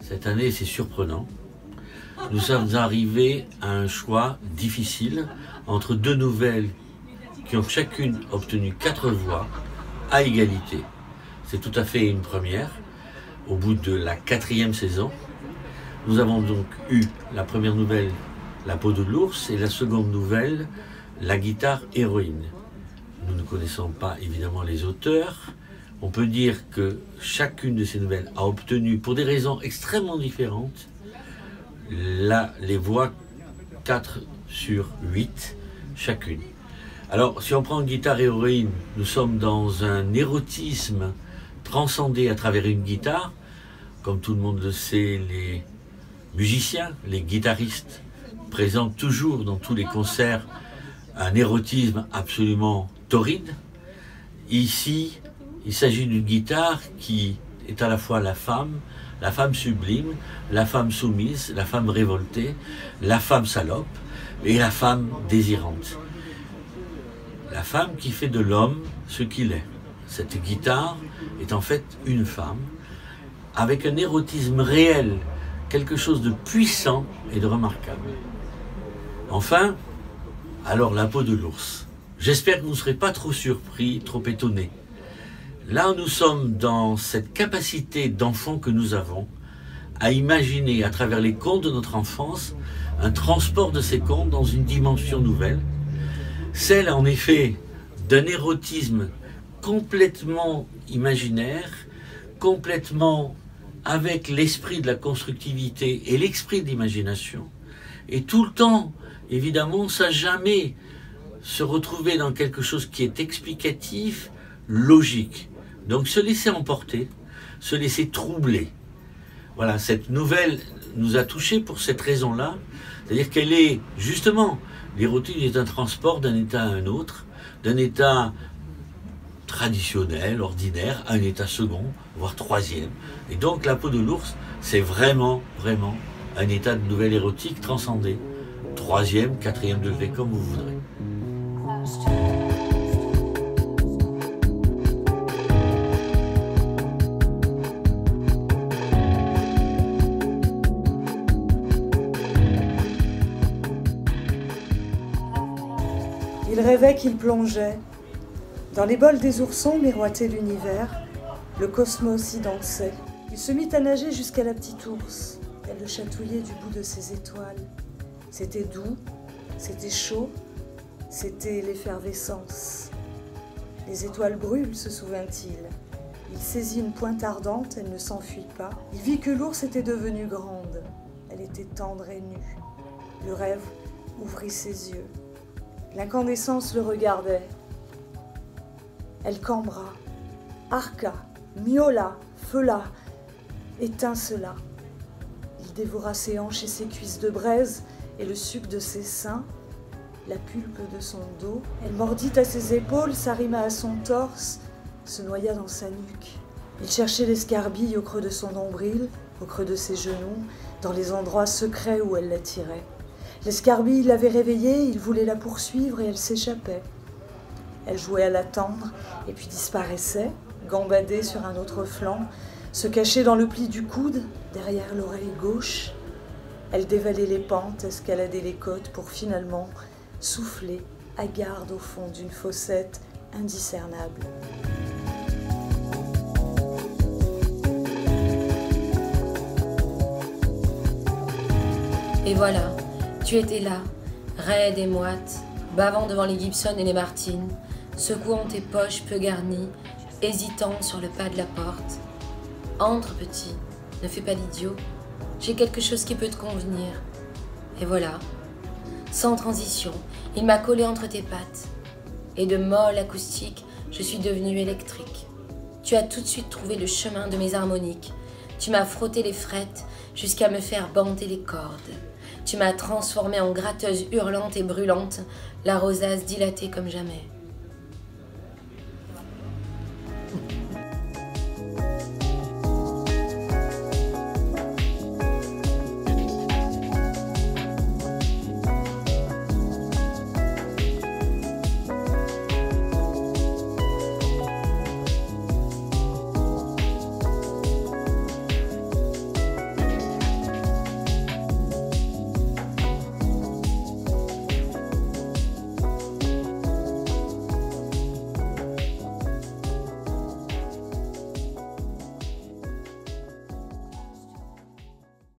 Cette année, c'est surprenant. Nous sommes arrivés à un choix difficile entre deux nouvelles qui ont chacune obtenu 4 voix à égalité. C'est tout à fait une première. Au bout de la 4e saison, nous avons donc eu la première nouvelle, La peau de l'ours, et la seconde nouvelle, La guitare héroïne. Nous ne connaissons pas évidemment les auteurs. On peut dire que chacune de ces nouvelles a obtenu, pour des raisons extrêmement différentes, les voix 4 sur 8 chacune. Alors, si on prend Guitare héroïne, nous sommes dans un érotisme transcendé à travers une guitare. Comme tout le monde le sait, les musiciens, les guitaristes présentent toujours dans tous les concerts un érotisme absolument torride. Ici, il s'agit d'une guitare qui est à la fois la femme sublime, la femme soumise, la femme révoltée, la femme salope et la femme désirante. La femme qui fait de l'homme ce qu'il est. Cette guitare est en fait une femme avec un érotisme réel, quelque chose de puissant et de remarquable. Enfin, alors La peau de l'ours. J'espère que vous ne serez pas trop surpris, trop étonnés. Là, nous sommes dans cette capacité d'enfant que nous avons à imaginer à travers les contes de notre enfance un transport de ces contes dans une dimension nouvelle. celle en effet d'un érotisme complètement imaginaire, complètement avec l'esprit de la constructivité et l'esprit de l'imagination, et tout le temps, évidemment, sans jamais se retrouver dans quelque chose qui est explicatif, logique. Donc se laisser emporter, se laisser troubler. Voilà, cette nouvelle nous a touchés pour cette raison-là, c'est-à-dire qu'elle est, justement, l'érotique est un transport d'un état à un autre, d'un état traditionnel, ordinaire, à un état second, voire troisième. Et donc la peau de l'ours, c'est vraiment, vraiment un état de nouvelle érotique transcendé. Troisième, quatrième degré, comme vous voudrez. Il rêvait qu'il plongeait. Dans les bols des oursons miroitait l'univers. Le cosmos y dansait. Il se mit à nager jusqu'à la petite ours. Elle le chatouillait du bout de ses étoiles. C'était doux, c'était chaud, c'était l'effervescence. Les étoiles brûlent, se souvint-il. Il saisit une pointe ardente, elle ne s'enfuit pas. Il vit que l'ours était devenue grande. Elle était tendre et nue. Le rêve ouvrit ses yeux. L'incandescence le regardait. Elle cambra, arqua, miaula, feula, étincela. Il dévora ses hanches et ses cuisses de braise et le suc de ses seins, la pulpe de son dos. Elle mordit à ses épaules, s'arrima à son torse, se noya dans sa nuque. Il cherchait l'escarbille au creux de son nombril, au creux de ses genoux, dans les endroits secrets où elle l'attirait. L'escarbille l'avait réveillée, il voulait la poursuivre et elle s'échappait. Elle jouait à l'attendre et puis disparaissait, gambadait sur un autre flanc, se cachait dans le pli du coude, derrière l'oreille gauche. Elle dévalait les pentes, escaladait les côtes pour finalement souffler, hagarde au fond d'une fossette indiscernable. Et voilà, tu étais là, raide et moite, bavant devant les Gibson et les Martin, secouant tes poches peu garnies, hésitant sur le pas de la porte. Entre, petit, ne fais pas l'idiot, j'ai quelque chose qui peut te convenir. Et voilà, sans transition, il m'a collé entre tes pattes. Et de molle acoustique, je suis devenue électrique. Tu as tout de suite trouvé le chemin de mes harmoniques. Tu m'as frotté les frettes jusqu'à me faire bander les cordes. Tu m'as transformée en gratteuse hurlante et brûlante, la rosace dilatée comme jamais.